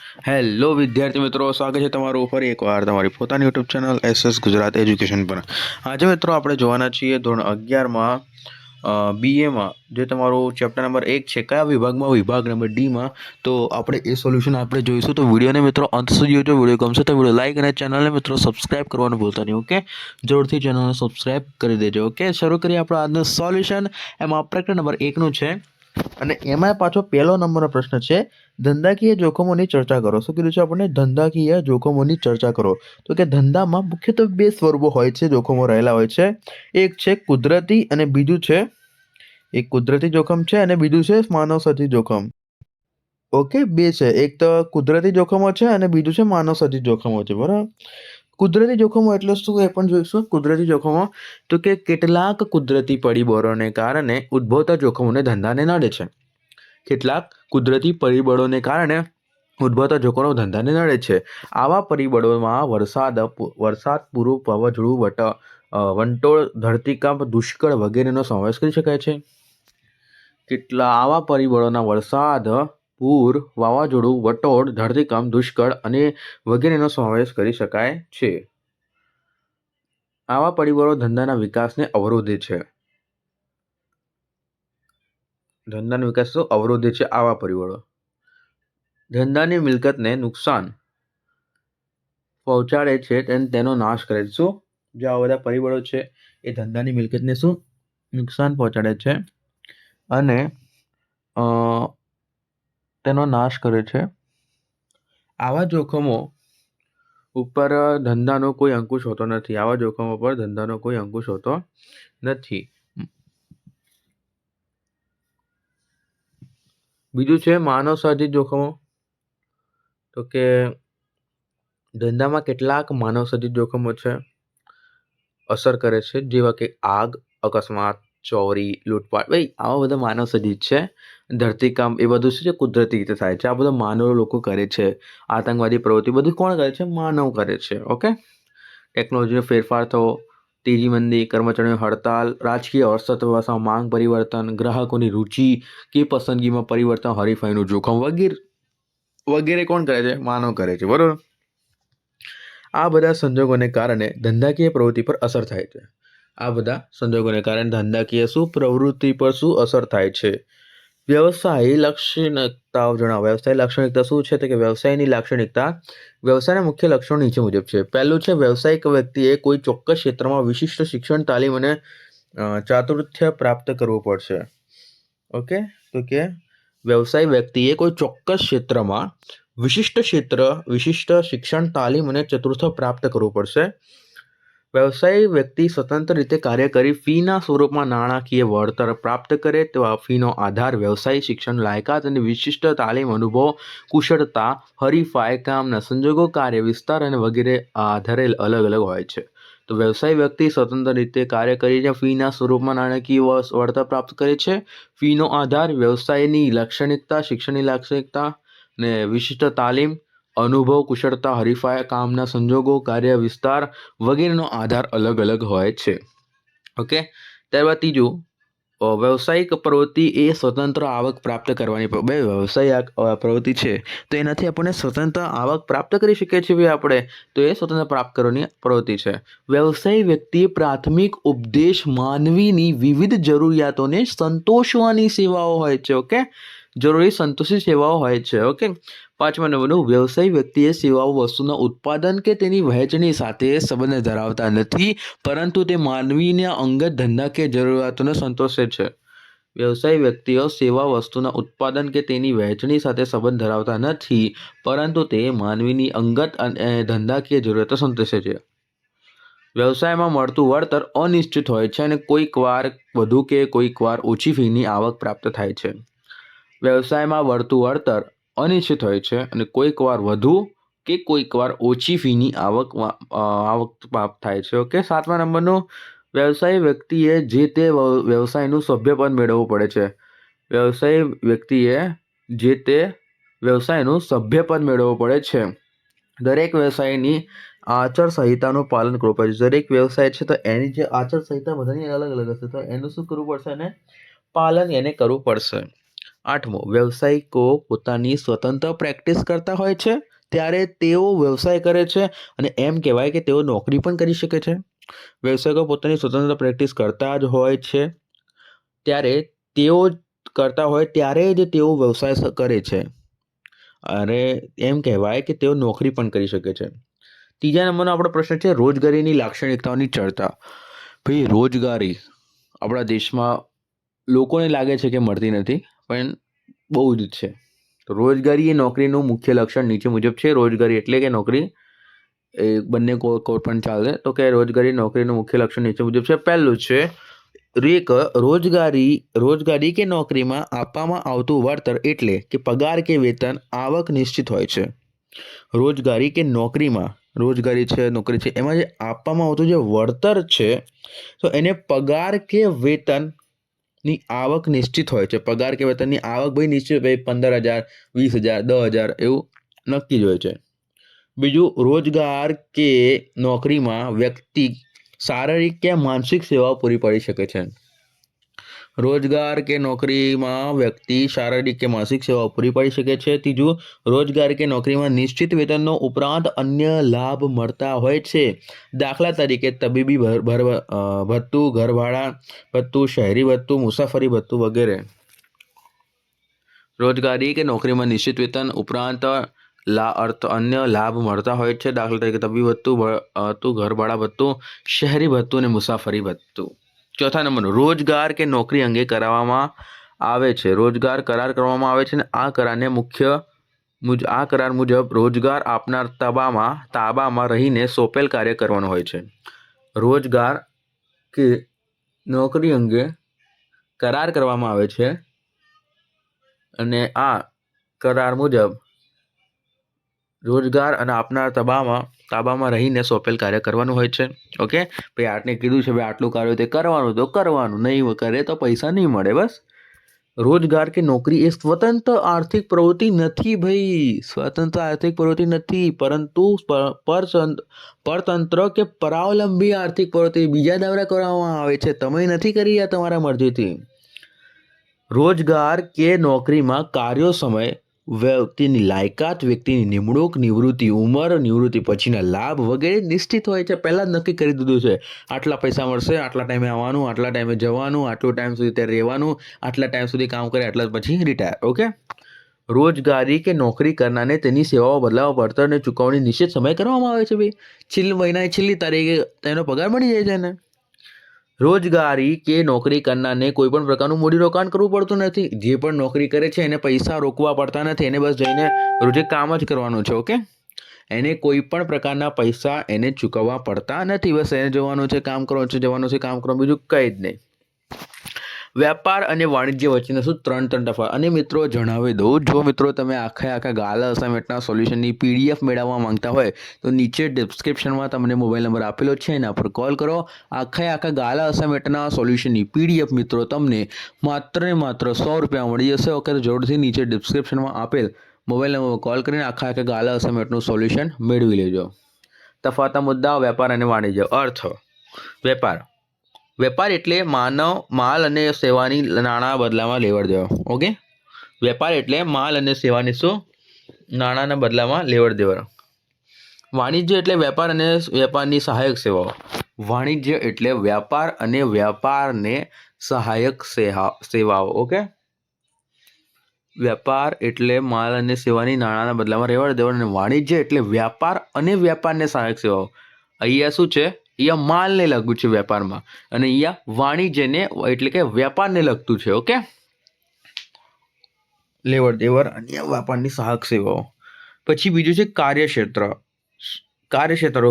Hello વિદ્યાર્થી મિત્રો, સ્વાગત છે તમારું ફરી એકવાર તમારી પોતાની YouTube channel SS Gujarat education પર। આજે મિત્રો આપણે જોવાના છીએ ધોરણ 11માં BAમાં જે તમારું ચેપ્ટર નંબર 1 છે, કયા વિભાગમાં, વિભાગ નંબર Dમાં। તો આપણે એ સોલ્યુશન આપણે જોઈશું। તો વિડીયોને મિત્રો અંત સુધી જોજો। વિડીયો ગમશે તો વિડીયો લાઈક અને ચેનલને મિત્રો સબસ્ક્રાઇબ કરવાનું ભૂલતા નહીં। ઓકે, જરૂરથી ચેનલને સબસ્ક્રાઇબ કરી દેજો। ઓકે, શરૂ કરીએ આપણો આજનો સોલ્યુશન। એમાં પ્રકરણ નંબર 1નું છે અને એમાં પાછો પહેલો નંબરનો પ્રશ્ન છે, ધંધાકીય જોખમોની ચર્ચા કરો। શું કીધું છે આપણને? ધંધાકીય જોખમોની ચર્ચા કરો। તો કે ધંધામાં મુખ્યત્વે બે સ્વરૂપો હોય છે, જોખમો રહેલા હોય છે। એક છે કુદરતી અને બીજું છે, એક કુદરતી જોખમ છે અને બીજું છે માનવસર્જિત જોખમ। ઓકે, બે છે, એક તો કુદરતી જોખમો છે અને બીજું છે માનવસર્જિત જોખમો છે, બરાબર। કુદરતી જોખમો એટલે શું એ પણ જોઈશું। કુદરતી જોખમો તો કે કેટલાક કુદરતી પરિબળોને કારણે ઉદ્ભવતા જોખમોને ધંધાને નડે છે। કેટલાક કુદરતી પરિબળોને કારણે ઉદ્ભવતા જોખમો ધંધાને નડે છે। આવા પરિબળોમાં વરસાદ, પૂરું, વાવાઝોડું, વંટોળ, ધરતીકંપ, દુષ્કાળ વગેરેનો સમાવેશ કરી શકાય છે। આવા પરિબળોના વરસાદ, પૂર, વાવાઝોડું, વંટોળ, ધરતીકંપ, દુષ્કાળ અને વગેરેનો સમાવેશ કરી શકાય છે। આવા પરિબળો ધંધાના વિકાસને અવરોધે છે। ધંધાનો વિકાસ અવરોધે છે આવા પરિબળો। ધંધાની મિલકતને નુકસાન પહોંચાડે છે, તેનો નાશ કરે છે। શું? જે આવા બધા પરિબળો છે એ ધંધાની મિલકતને શું નુકસાન પહોંચાડે છે અને તેનો નાશ કરે છે। આવા જોખમો ઉપર ધંધાનો કોઈ અંકુશ હોતો નથી। આવા જોખમો પર ધંધાનો કોઈ અંકુશ હોતો નથી। બીજું છે માનવસર્જિત જોખમો। તો કે ધંધામાં કેટલાક માનવસર્જિત જોખમો છે અસર કરે છે, જેવા કે આગ, અકસ્માત, ચોરી, લૂંટફાટ, ભાઈ આવા બધા માનવસર્જિત છે। ધરતીકંપ એ બધું શું છે, કુદરતી રીતે થાય છે। આ બધું માનવ લોકો કરે છે। આતંકવાદી પ્રવૃત્તિ બધું કોણ કરે છે? માનવ કરે છે। ઓકે, ટેકનોલોજીનો ફેરફાર થવો, તેજી મંદી, કર્મચારીઓની હડતાલ, રાજકીય અસ્તવ્યવસ્થામાં માંગ પરિવર્તન, ગ્રાહકોની રુચિ કે પસંદગીમાં પરિવર્તન, હરીફાઈનું જોખમ વગેરે કોણ કરે છે? માનવ કરે છે, બરોબર। આ બધા સંજોગોને કારણે ધંધાકીય પ્રવૃત્તિ પર અસર થાય છે। આ બધા સંજોગોને કારણે ધંધાકીય પ્રવૃત્તિ પર શું અસર થાય છે? વ્યવસાય લાક્ષણિકતાઓ જણાવો। વ્યવસાય લાક્ષણિકતા શું છે? તો કે વ્યવસાયની લાક્ષણિકતા, વ્યવસાયના મુખ્ય લક્ષણો નીચે મુજબ છે। પહેલું છે, વ્યવસાયિક વ્યક્તિએ કોઈ ચોક્કસ ક્ષેત્રમાં વિશિષ્ટ શિક્ષણ, તાલીમ અને ચાતુર્ય પ્રાપ્ત કરવું પડશે। ઓકે, તો કે વ્યવસાય વ્યક્તિએ કોઈ ચોક્કસ ક્ષેત્રમાં વિશિષ્ટ શિક્ષણ, તાલીમ અને ચતુર્થ પ્રાપ્ત કરવું પડશે। વ્યવસાય વ્યક્તિ સ્વતંત્ર રીતે કાર્ય કરી ફીના સ્વરૂપમાં નાણાકીય વળતર પ્રાપ્ત કરે તો આ ફીનો આધાર વ્યવસાય શિક્ષણ, લાયકાત અને વિશિષ્ટ તાલીમ, અનુભવ, કુશળતા, હરીફાઈ, કામના સંજોગો, કાર્ય વિસ્તાર અને વગેરે આધારે અલગ અલગ હોય છે। તો વ્યવસાય વ્યક્તિ સ્વતંત્ર રીતે કાર્ય કરીને ફીના સ્વરૂપમાં નાણાકીય વળતર પ્રાપ્ત કરે છે। ફીનો આધાર વ્યવસાયની લાક્ષણિકતા, શિક્ષણની લાક્ષણિકતા ને વિશિષ્ટ તાલીમ, અનુભવ, કુશળતા, હરીફાઈ, કામના સંજોગો, કાર્ય વિસ્તાર વગેરેનો આધાર અલગ અલગ હોય છે। ઓકે, ત્યારબાદ ત્રીજું, વ્યવસાયિક પ્રવૃત્તિ એ સ્વતંત્ર આવક પ્રાપ્ત કરવાની વ્યવસાયિક પ્રવૃત્તિ છે તો એનાથી આપણને સ્વતંત્ર આવક પ્રાપ્ત કરી શકીએ છીએ આપણે, તો એ સ્વતંત્ર પ્રાપ્ત કરવાની પ્રવૃત્તિ છે। વ્યવસાય વ્યક્તિએ પ્રાથમિક ઉદ્દેશ માનવીની વિવિધ જરૂરિયાતોને સંતોષવાની સેવાઓ હોય છે। ઓકે, જરૂરી સંતોષી સેવાઓ હોય છે। ઓકે, 5મા નંબરનું, વ્યવસાય વ્યક્તિએ સેવાઓ વસ્તુના ઉત્પાદન કે તેની વહેંચણી સાથે સંબંધ ધરાવતા નથી, પરંતુ તે માનવીના અંગત ધંધાકીય જરૂરિયાતોને સંતોષે છે। વ્યવસાય વ્યક્તિઓ સેવા વસ્તુના ઉત્પાદન કે તેની વહેંચણી સાથે સંબંધ ધરાવતા નથી, પરંતુ તે માનવીની અંગત અને ધંધાકીય જરૂરિયાતો સંતોષે છે। વ્યવસાયમાં મળતું વળતર અનિશ્ચિત હોય છે અને કોઈક વાર વધુ કે કોઈક વાર ઓછી ફીની આવક પ્રાપ્ત થાય છે। વ્યવસાયમાં મળતું વળતર અનિશ્ચિત હોય છે અને કોઈક વાર વધુ કે કોઈક વાર ઓછી ફીની આવક પ્રાપ્ત થાય છે। ઓકે, 7મા નંબરનું, વ્યવસાય વ્યક્તિએ જે તે વ્યવસાયનું સભ્યપદ મેળવવું પડે છે। વ્યવસાય વ્યક્તિએ જે તે વ્યવસાયનું સભ્યપદ મેળવવું પડે છે। દરેક વ્યવસાયની આચારસંહિતાનું પાલન કરવું પડે છે। દરેક વ્યવસાય છે તો એની જે આચારસંહિતા બધાની અલગ અલગ હશે, તો એનું શું કરવું પડશે? એને પાલન એને કરવું પડશે। 8મો, વ્યવસાયિકો પોતાની સ્વતંત્ર પ્રેક્ટિસ કરતા હોય છે ત્યારે તેઓ વ્યવસાય કરે છે અને એમ કહેવાય કે તેઓ નોકરી પણ કરી શકે છે. વ્યવસાયિકો પોતાની સ્વતંત્ર પ્રેક્ટિસ કરતા જ હોય છે ત્યારે તેઓ કરતા હોય ત્યારે જ તેઓ વ્યવસાય કરે છે અને એમ કહેવાય કે તેઓ નોકરી પણ કરી શકે છે. ત્રીજા નંબરનો આપણો પ્રશ્ન છે રોજગારીની લાક્ષણિકતાઓની ચર્ચા. ભાઈ, રોજગારી આપણા દેશમાં લોકોને લાગે છે કે મળતી નથી, પણ બહુ જ છે. તો રોજગારી એ નોકરીનું મુખ્ય લક્ષણ નીચે મુજબ છે. રોજગારી એટલે કે નોકરી, એ બંને કોઈ પણ ચાલે. તો કે રોજગારી નોકરીનું મુખ્ય લક્ષણ નીચે મુજબ છે. પહેલું છે રોજગારી કે નોકરીમાં આપવામાં આવતું વળતર એટલે કે પગાર કે વેતન આવક નિશ્ચિત હોય છે. રોજગારી કે નોકરીમાં, રોજગારી છે, નોકરી છે, એમાં જે આપવામાં આવતું જે વળતર છે તો એને પગાર કે વેતનની આવક નિશ્ચિત હોય છે. પગાર કે વેતનની આવક ભાઈ નિશ્ચિત, ભાઈ 15,000, 20,000, 10,000 એવું નક્કી જ હોય છે. બીજું, રોજગાર કે નોકરીમાં વ્યક્તિ શારીરિક કે માનસિક સેવાઓ પૂરી પાડી શકે છે. રોજગાર કે નોકરીમાં વ્યક્તિ શારીરિક કે માનસિક સેવાઓ પૂરી પાડી શકે છે. ત્રીજું, રોજગાર કે નોકરીમાં નિશ્ચિત વેતનનો ઉપરાંત અન્ય લાભ મળતા હોય છે. દાખલા તરીકે તબીબી ભથ્થું, ઘરભાડા ભથ્થું, શહેરી ભથ્થું, મુસાફરી ભથ્થું વગેરે. રોજગારી કે નોકરીમાં નિશ્ચિત વેતન ઉપરાંત અન્ય લાભ મળતા હોય છે. દાખલા તરીકે તબીબી ભથ્થું, ઘરભાડા ભથ્થું, શહેરી ભથ્થું અને મુસાફરી ભથ્થું. ચોથા નંબરનું, રોજગાર કે નોકરી અંગે કરાવવામાં આવે છે. રોજગાર કરાર કરવામાં આવે છે અને આ કરાર મુજબ રોજગાર આપનાર તાબામાં રહીને સોંપેલ કાર્ય કરવાનું હોય છે. રોજગાર કે નોકરી અંગે કરાર કરવામાં આવે છે અને આ કરાર મુજબ રોજગાર અને આપનાર તાબામાં રહીને સોંપેલ કાર્ય કરવાનું હોય છે. ઓકે, ભાઈ આટલે કીધું છે, ભાઈ આટલું કાર્ય તે કરવાનું તો કરવાનું, નહીં કરે તો પૈસા નહીં મળે. બસ. રોજગાર કે નોકરી એ સ્વતંત્ર આર્થિક પ્રવૃત્તિ નથી ભાઈ, સ્વતંત્ર આર્થિક પ્રવૃત્તિ નથી, પરંતુ પરતંત્ર કે પરાવલંબી આર્થિક પ્રવૃત્તિ બીજા દ્વારા કરવામાં આવે છે. તમે નથી કરી રહ્યા તમારા મરજીથી. રોજગાર કે નોકરીમાં કાર્યો, સમય, વ્યક્તિની લાયકાત, વ્યક્તિની નિમણૂક, નિવૃત્તિ ઉંમર, નિવૃત્તિ પછીના લાભ વગેરે નિશ્ચિત હોય છે. પહેલાં જ નક્કી કરી દીધું છે. આટલા પૈસા મળશે, આટલા ટાઈમે આવવાનું, આટલા ટાઈમે જવાનું, આટલો ટાઈમ સુધી ત્યાં રહેવાનું, આટલા ટાઈમ સુધી કામ કરે, આટલા પછી રિટાયર. ઓકે. રોજગારી કે નોકરી કરનારને તેની સેવાઓ બદલાવ, વળતર અને ચૂકવણી નિશ્ચિત સમય કરવામાં આવે છે. ભાઈ, છેલ્લી તારીખે તેનો પગાર મળી જાય છે એને. રોજગારી કે નોકરી કરનારને કોઈ પણ પ્રકારનું મૂડીરોકાણ કરવું પડતું નથી. જે પણ નોકરી કરે છે એને પૈસા રોકવા પડતા નથી. એને બસ જઈને રોજે કામ જ કરવાનું છે. ઓકે, એને કોઈ પણ પ્રકારના પૈસા એને ચૂકવવા પડતા નથી. બસ એને જવાનું છે, કામ કરવાનું છે, જવાનું છે, કામ કરવાનું, બીજું કંઈ જ નહીં. વ્યાપાર અને વાણિજ્ય વચ્ચેના શું ત્રણ તફાવત. અને મિત્રો જણાવી દઉં, જો મિત્રો તમે આખા ગાલા અસાઇનમેન્ટના સોલ્યુશનની PDF મેળવવા માંગતા હોય તો નીચે ડિસ્ક્રિપ્શનમાં તમને મોબાઈલ નંબર આપેલો છે, એના પર કોલ કરો. આખા ગાલા અસાઇનમેન્ટના સોલ્યુશનની PDF મિત્રો તમને માત્ર ને માત્ર 100 રૂપિયા મળી જશે. ઓકે, તો જરૂરથી નીચે ડિસ્ક્રિપ્શનમાં આપેલ મોબાઈલ નંબર પર કોલ કરીને આખા ગાલા અસાઇનમેન્ટનું સોલ્યુશન મેળવી લેજો. તફાવતના મુદ્દાઓ. વ્યાપાર અને વાણિજ્ય. અર્થ. વેપાર એટલે માલ અને સેવાની નાણાં બદલામાં લેવડ દેવડ. ઓકે, વેપાર એટલે માલ અને સેવાની શું નાણાંના બદલામાં લેવડ દેવડ. વાણિજ્ય એટલે વેપાર અને વેપારની સહાયક સેવાઓ. વાણિજ્ય એટલે વ્યાપાર અને વ્યાપારને સહાયક સેવાઓ. ઓકે, વેપાર એટલે માલ અને સેવાની નાણાંના બદલામાં લેવડ દેવડ અને વાણિજ્ય એટલે વ્યાપાર અને વ્યાપારને સહાયક સેવાઓ. અહીંયા શું છે? અહીંયા માલને લગતું છે વેપારમાં, અને અહીંયા વાણિજ્યને એટલે કે વેપારને લગતું છે. ઓકે, લેવડ દેવડ અને વેપારની સહાયક સેવાઓ. પછી બીજું છે કાર્યક્ષેત્ર.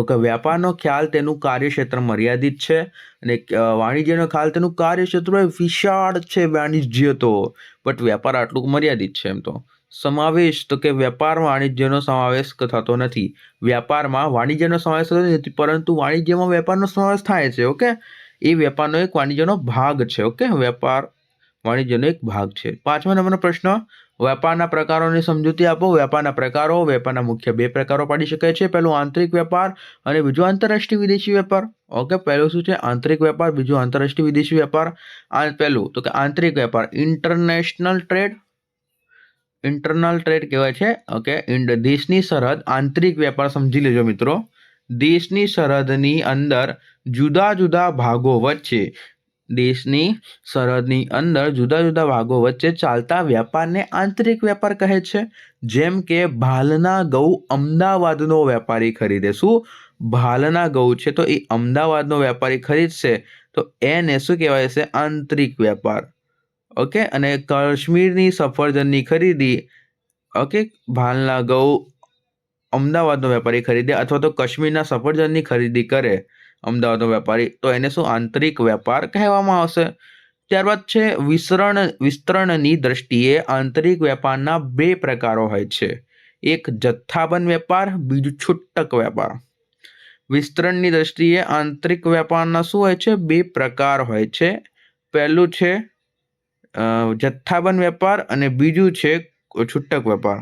કે વ્યાપારનો ખ્યાલ તેનું કાર્યક્ષેત્ર મર્યાદિત છે અને વાણિજ્યનો ખ્યાલ તેનું કાર્યક્ષેત્ર વિશાળ છે. વાણિજ્ય તો બટ વ્યાપાર આટલું મર્યાદિત છે. એમ તો સમાવેશ, તો કે વેપાર વાણિજ્યનો સમાવેશ થતો નથી. વ્યાપારમાં વાણિજ્યનો સમાવેશ થતો નથી, પરંતુ વાણિજ્યમાં વેપારનો સમાવેશ થાય છે. ઓકે, એ વેપારનો એક વાણિજ્યનો ભાગ છે. ઓકે, વેપાર વાણિજ્યનો એક ભાગ છે. 5મા નંબરનો પ્રશ્ન, વેપારના પ્રકારોની સમજૂતી આપો. વેપારના પ્રકારો. વેપારના મુખ્ય 2 પ્રકારો પાડી શકાય છે. પહેલું આંતરિક વેપાર અને બીજું આંતરરાષ્ટ્રીય વિદેશી વેપાર. ઓકે, પહેલું શું છે? આંતરિક વેપાર, બીજું આંતરરાષ્ટ્રીય વિદેશી વેપાર. પહેલું તો કે આંતરિક વેપાર, ઇન્ટરનેશનલ ટ્રેડ. ઇન્ટરનલ ટ્રેડ કહેવાય છે. ઓકે, દેશની સરહદ આંતરિક વેપાર સમજી લેજો મિત્રો. દેશની સરહદની અંદર જુદા જુદા ભાગો વચ્ચે દેશની સરહદની અંદર જુદા જુદા ભાગો વચ્ચે ચાલતા વેપારને આંતરિક વેપાર કહે છે. જેમ કે ભાલના ઘઉં અમદાવાદનો વેપારી ખરીદે. શું? ભાલના ઘઉં છે તો એ અમદાવાદનો વેપારી ખરીદશે તો એને શું કહેવાય છે? આંતરિક વેપાર. ઓકે, અને કાશ્મીરની સફરજનની ખરીદી, ઓકે, ભાલના ઘઉં અમદાવાદનો વેપારી ખરીદે અથવા તો કાશ્મીરના સફરજનની ખરીદી કરે અમદાવાદનો વેપારી, તો એને શું? આંતરિક વેપાર કહેવામાં આવશે. ત્યારબાદ છે વિસ્તરણની દ્રષ્ટિએ આંતરિક વેપારના 2 પ્રકારો હોય છે. એક જથ્થાબંધ વેપાર, બીજું છૂટક વેપાર. વિસ્તરણની દ્રષ્ટિએ આંતરિક વેપારના શું હોય છે? 2 પ્રકાર હોય છે. પહેલું છે જથ્થાબંધ વેપાર અને બીજું છે છૂટક વેપાર.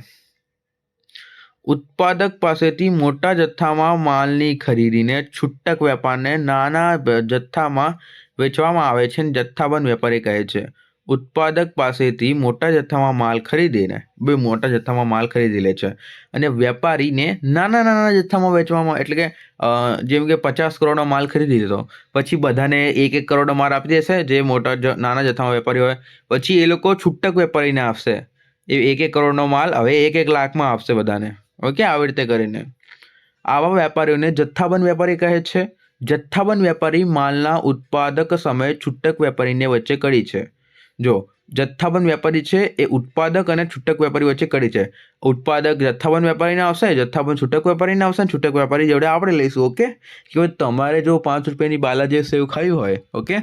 ઉત્પાદક પાસેથી મોટા જથ્થામાં માલની ખરીદીને છૂટક વેપારને નાના જથ્થામાં વેચવામાં આવે છે અને જથ્થાબંધ વેપારી કહે છે. ઉત્પાદક પાસેથી મોટા જથ્થામાં માલ ખરીદીને મોટા જથ્થામાં માલ ખરીદી લે છે અને વેપારીને નાના નાના જથ્થામાં વેચવામાં, એટલે કે જેમ કે 50 કરોડનો માલ ખરીદી લીધો, પછી બધાને 1-1 કરોડનો માલ આપી દેશે જે નાના જથ્થામાં વેપારી હોય. પછી એ લોકો છૂટક વેપારીને આપશે એ 1-1 કરોડનો માલ હવે 1-1 લાખમાં આપશે બધાને. ઓકે, આવી રીતે કરીને આવા વેપારીઓને જથ્થાબંધ વેપારી કહે છે. જથ્થાબંધ વેપારી માલના ઉત્પાદક સમયે છૂટક વેપારીને વચ્ચે કડી છે. જો જથ્થાબંધ વેપારી છે એ ઉત્પાદક અને છૂટક વેપારી વચ્ચે કડી છે. ઉત્પાદક જથ્થાબંધ વેપારીને આવશે, જથ્થાબંધ છૂટક વેપારીને આવશે, છૂટક વેપારી જોડે આપણે લઈશું. ઓકે, કે તમારે જો 5 રૂપિયાની બાલાજી સેવ ખાવી હોય, ઓકે,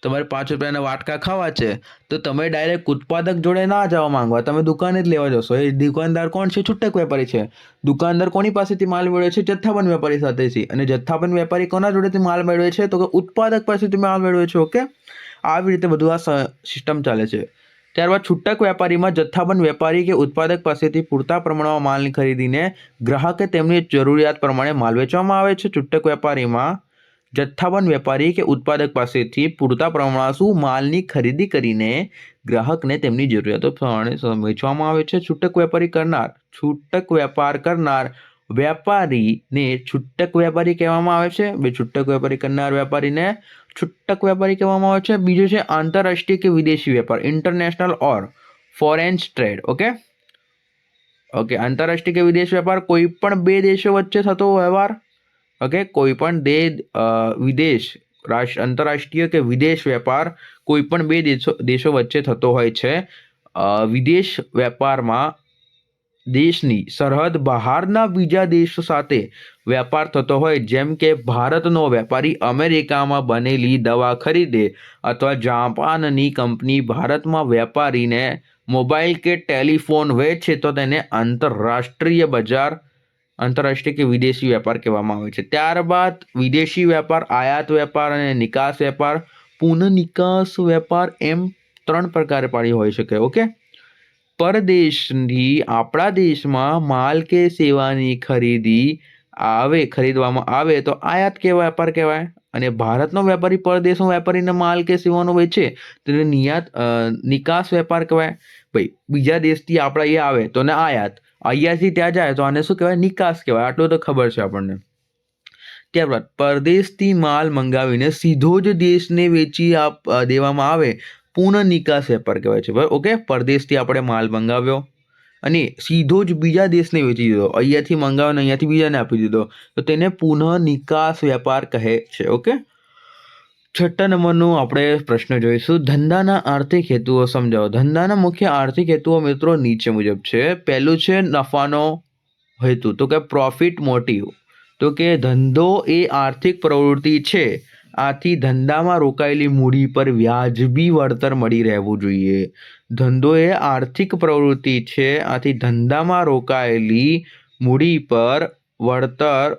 તમારે 5 રૂપિયાના વાટકા ખાવા છે તો તમે ડાયરેક્ટ ઉત્પાદક જોડે ના જવા માંગવા, તમે દુકાને જ લેવા જશો. એ દુકાનદાર કોણ છે? છૂટક વેપારી છે. દુકાનદાર કોની પાસેથી માલ મેળવે છે? જથ્થાબંધ વેપારી સાથેથી. અને જથ્થાબંધ વેપારી કોના જોડેથી માલ મેળવે છે? તો કે ઉત્પાદક પાસેથી માલ મેળવે છે. ઓકે, આવી રીતે બધું આ સિસ્ટમ ચાલે છે. ત્યારબાદ છૂટક વેપારીમાં જથ્થાબંધ વેપારી કે ઉત્પાદક પાસેથી પૂરતા પ્રમાણમાં માલની ખરીદીને ગ્રાહકે તેમની જરૂરિયાત પ્રમાણે માલ વેચવામાં આવે છે. છૂટક વેપારીમાં જથ્થાબંધ વેપારી કે ઉત્પાદક પાસેથી પૂરતા પ્રમાણમાં માલની ખરીદી કરીને ગ્રાહકને તેમની જરૂરિયાતો પ્રમાણે વેચવામાં આવે છે. છૂટક વેપાર કરનાર વેપારીને છૂટક વેપારી કહેવામાં આવે છે. છૂટક વેપારી કરનાર વેપારીને છૂટક વેપારી કહેવામાં આવે છે. બીજું છે આંતરરાષ્ટ્રીય કે વિદેશી વેપાર, ઇન્ટરનેશનલ ઓર ફોરેન ટ્રેડ. ઓકે, આંતરરાષ્ટ્રીય કે વિદેશી વેપાર કોઈ પણ 2 દેશો વચ્ચે થતો વ્યવહાર. ઓકે, કોઈ પણ આંતરરાષ્ટ્રીય કે વિદેશ વેપાર કોઈ પણ 2 દેશો વચ્ચે થતો હોય છે. વિદેશ વેપારમાં દેશની સરહદ બહારના બીજા દેશો સાથે વેપાર થતો હોય. જેમ કે ભારતનો વેપારી અમેરિકામાં બનેલી દવા ખરીદે અથવા જાપાનની કંપની ભારતમાં વેપારીને મોબાઈલ કે ટેલિફોન વેચે તો તેને આંતરરાષ્ટ્રીય કે વિદેશી વેપાર કહેવામાં આવે છે. ત્યારબાદ વિદેશી વેપાર, આયાત વેપાર અને નિકાસ વેપાર, પુનઃ નિકાસ વેપાર, એમ 3 પ્રકારે પાડી હોઈ શકે. ઓકે, પરદેશથી આપણા દેશમાં માલ કે સેવાની ખરીદવામાં આવે તો આયાત કે વેપાર કહેવાય. અને ભારતનો વેપારી પરદેશનો વેપારીને માલ કે સેવાનો વેચે તો નિકાસ વેપાર કહેવાય. ભાઈ બીજા દેશથી આપણા અહીંયા આવે તો ને આયાત, અહીંયાથી ત્યાં જાય તો આને શું કહેવાય? નિકાસ કહેવાય. આટલું તો ખબર છે આપણને. ત્યારબાદ પરદેશથી માલ મંગાવીને સીધો જ દેશને વેચી દેવામાં આવે પુનઃ નિકાસ વેપાર કહેવાય છે. ઓકે, પરદેશથી આપણે માલ મંગાવ્યો અને સીધો જ બીજા દેશને વેચી દીધો, અહીંયાથી મંગાવ્યો ને અહીંયાથી બીજાને આપી દીધો તો તેને પુનઃ નિકાસ વેપાર કહે છે. ઓકે, 6 નંબરનો આપણે પ્રશ્ન જોઈશું. ધંધાના આર્થિક હેતુઓ સમજાવો. ધંધાના મુખ્ય આર્થિક હેતુઓ મિત્રો નીચે મુજબ છે. પહેલું છે નફાનો હેતુ, તો કે પ્રોફિટ મોટિવ. તો કે ધંધો એ આર્થિક પ્રવૃત્તિ છે, આથી ધંધામાં રોકાયેલી મૂડી પર વ્યાજબી વળતર મળી રહેવું જોઈએ. ધંધો એ આર્થિક પ્રવૃત્તિ છે, આથી ધંધામાં રોકાયેલી મૂડી પર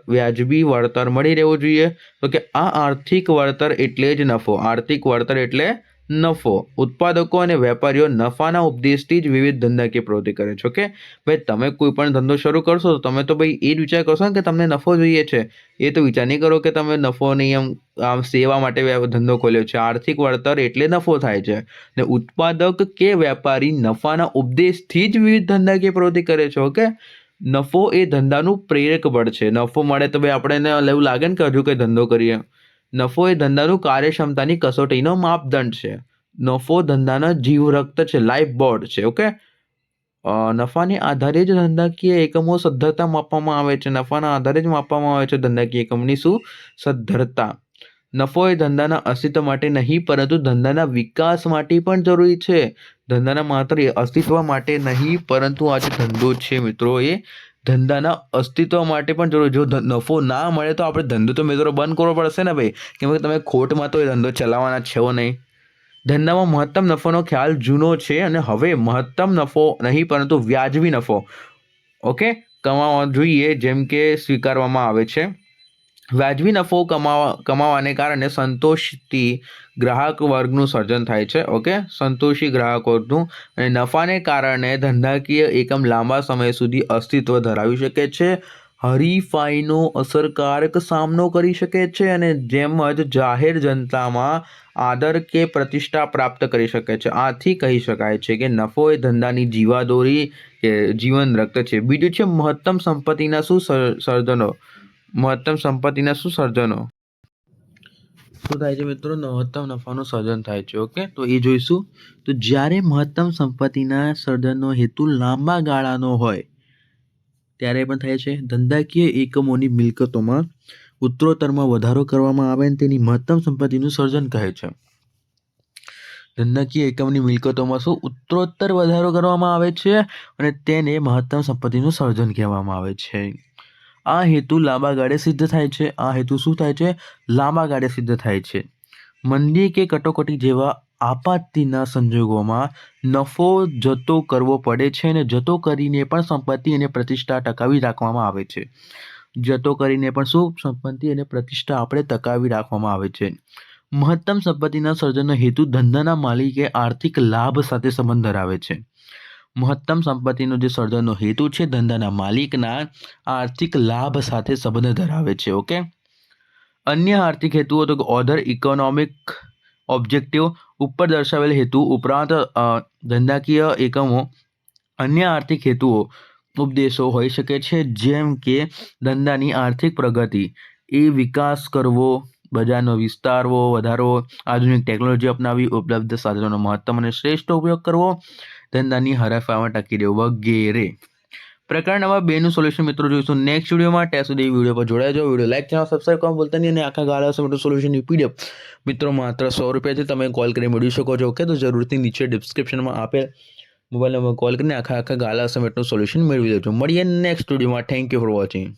વ્યાજબી વળતર મળી રહેવું જોઈએ. તો કે આ આર્થિક વળતર એટલે જ નફો. આર્થિક વળતર એટલે નફો. ઉત્પાદકો અને વેપારીઓ નફાના ઉપદેશથી જ વિવિધ ધંધાકીય પ્રવૃત્તિ કરે છે. ઓકે ભાઈ, તમે કોઈ પણ ધંધો શરૂ કરશો તો તમે તો ભાઈ એ જ વિચાર કરશો ને કે તમને નફો જોઈએ છે. એ તો વિચાર નહીં કરો કે તમે નફો નહીં, આમ સેવા માટે ધંધો ખોલ્યો છે. આર્થિક વળતર એટલે નફો થાય છે. ને ઉત્પાદક કે વેપારી નફાના ઉપદેશથી જ વિવિધ ધંધાકીય પ્રવૃત્તિ કરે છે. ઓકે, નફો એ ધંધાનું પ્રેરક બળ છે. નફો મળે તો ભાઈ આપણે એવું લાગે ને કે હજુ કંઈ ધંધો કરીએ. નફો એ ધંધાનું કાર્યક્ષમતાની કસોટીનો માપદંડ છે. નફો ધંધાના જીવ રક્ત છે, લાઈફ બોર્ડ છે. ઓકે, નફાને આધારે જ ધંધાકીય એકમો સદ્ધરતા માપવામાં આવે છે. નફાના આધારે જ માપવામાં આવે છે ધંધાકીય એકમની શું સદ્ધરતા. નફો એ ધંધાના અસ્તિત્વ માટે નહીં પરંતુ ધંધાના વિકાસ માટે પણ જરૂરી છે. ધંધાના માત્ર અસ્તિત્વ માટે નહીં પરંતુ આ જે ધંધો છે મિત્રો એ ધંધાના અસ્તિત્વ માટે પણ જરૂરી. જો નફો ના મળે તો આપણે ધંધો તો મિત્રો બંધ કરવો પડશે ને ભાઈ, કેમ કે તમે ખોટમાં તો એ ધંધો ચલાવવાના છો નહીં. ધંધામાં મહત્તમ નફોનો ખ્યાલ જૂનો છે અને હવે મહત્તમ નફો નહીં પરંતુ વ્યાજબી નફો કમાવા જોઈએ જેમ કે સ્વીકારવામાં આવે છે. વ્યાજબી નફો કમાવાને કારણે સંતોષતી ગ્રાહક વર્ગનું સર્જન થાય છે. ઓકે, સંતોષી ગ્રાહક વર્ગનું. અને નફાને કારણે ધંધાકીય એકમ લાંબા સમય સુધી અસ્તિત્વ ધરાવી શકે છે, હરીફાઈનો અસરકારક સામનો કરી શકે છે અને જેમ જ જાહેર જનતામાં આદર કે પ્રતિષ્ઠા પ્રાપ્ત કરી શકે છે. આથી કહી શકાય છે કે નફો એ ધંધાની જીવાદોરી કે જીવન રક્ત છે. બીજું છે મહત્તમ સંપત્તિના સર્જનો. મહત્તમ સંપત્તિના સર્જનો શું થાય છે મિત્રો? મહત્તમ નફાનું સર્જન થાય છે. ઓકે, તો એ જોઈશું. તો જ્યારે મહત્તમ સંપત્તિના સર્જનનો હેતુ લાંબા ગાળાનો હોય ત્યારે પણ થાય છે. ધંધાકીય એકમોની મિલકતોમાં ઉત્તરોત્તરમાં વધારો કરવામાં આવે અને તેની મહત્તમ સંપત્તિનું સર્જન કહે છે. ધંધાકીય એકમની મિલકતોમાં શું ઉત્તરોત્તર વધારો કરવામાં આવે છે અને તેને મહત્તમ સંપત્તિનું સર્જન કહેવામાં આવે છે. આ હેતુ લાંબા ગાળે સિદ્ધ થાય છે. આ હેતુ શું થાય છે? લાંબા ગાળે સિદ્ધ થાય છે. મંદી કે કટોકટી જેવા આપત્તિના સંજોગોમાં નફો જતો કરવો પડે છે અને જતો કરીને પણ સંપત્તિ અને પ્રતિષ્ઠા ટકાવી રાખવામાં આવે છે. જતો કરીને પણ શું સંપત્તિ અને પ્રતિષ્ઠા આપણે ટકાવી રાખવામાં આવે છે. મહત્તમ સંપત્તિના સર્જનનો હેતુ ધંધાના માલિકે આર્થિક લાભ સાથે સંબંધ ધરાવે છે. મહત્તમ સંપત્તિનો જે સર્જનનો હેતુ છે ધંધાના માલિકના આર્થિક લાભ સાથે સંબંધ ધરાવે છે. ઓકે, અન્ય આર્થિક હેતુઓ તો ઓધર ઇકોનોમિક ઓબ્જેક્ટિવ. ઉપર દર્શાવેલ હેતુ ઉપરાંત ધંધાકીય એકમો અન્ય આર્થિક હેતુઓ ઉપદેશો હોઈ શકે છે, જેમ કે ધંધાની આર્થિક પ્રગતિ, એ વિકાસ કરવો, બજારનો વિસ્તારવો, વધારવો, આધુનિક ટેકનોલોજી અપનાવી, ઉપલબ્ધ સાધનોનો મહત્તમ અને શ્રેષ્ઠ ઉપયોગ કરવો, ધંધાની હરાફાઈમાં ટકી રહેવું વગેરે. પ્રકરણ નંબર 2 નું સોલ્યુશન મિત્રો જોઈશું નેક્સ્ટ વિડીયોમાં. ત્યાં સુધી વિડીયો પર જોડાઈ જાઓ. વિડીયો લાઈક, ચેનલ સબસ્ક્રાઈબ કરવાનું ભૂલતા નહીં. અને આખા ગાળા સમગ્ર સોલ્યુશનની પીડીએફ મિત્રો માત્ર 100 રૂપિયાથી તમે કોલ કરી મેળવી શકો છો. ઓકે, તો જરૂરથી નીચે ડિસ્ક્રિપ્શનમાં આપેલ મોબાઈલ નંબર કોલ કરીને આખા ગાળા સમેટનું સોલ્યુશન મેળવી લેજો. મળીએ નેક્સ્ટ વિડીયોમાં. Thank you for watching.